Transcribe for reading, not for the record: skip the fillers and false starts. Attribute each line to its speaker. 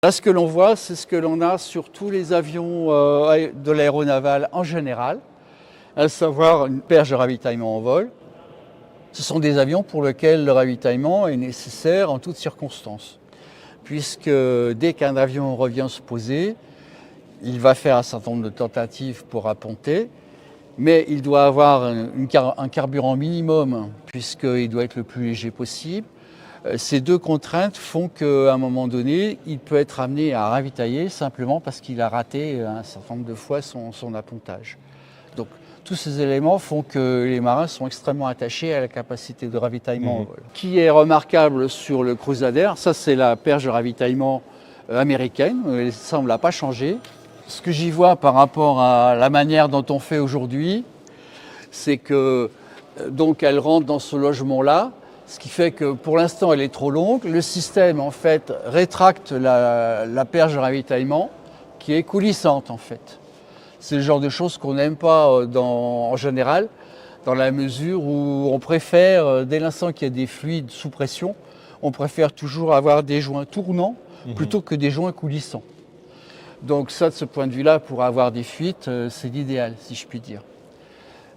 Speaker 1: Là, ce que l'on voit, c'est ce que l'on a sur tous les avions de l'aéronaval en général, à savoir une perche de ravitaillement en vol. Ce sont des avions pour lesquels le ravitaillement est nécessaire en toutes circonstances, puisque dès qu'un avion revient se poser, il va faire un certain nombre de tentatives pour apponter, mais il doit avoir un carburant minimum, puisqu'il doit être le plus léger possible. Ces deux contraintes font qu'à un moment donné, il peut être amené à ravitailler simplement parce qu'il a raté un certain nombre de fois son appontage. Donc tous ces éléments font que les marins sont extrêmement attachés à la capacité de ravitaillement en vol. Qui est remarquable sur le Crusader, ça c'est la perche de ravitaillement américaine, elle semble n'a pas changé. Ce que j'y vois par rapport à la manière dont on fait aujourd'hui, c'est que donc elle rentre dans ce logement-là, ce qui fait que pour l'instant elle est trop longue. Le système en fait rétracte la perche de ravitaillement qui est coulissante en fait. C'est le genre de choses qu'on n'aime pas en général, dans la mesure où on préfère, dès l'instant qu'il y a des fluides sous pression, on préfère toujours avoir des joints tournants plutôt que des joints coulissants. Donc ça, de ce point de vue-là, pour avoir des fuites, c'est l'idéal, si je puis dire.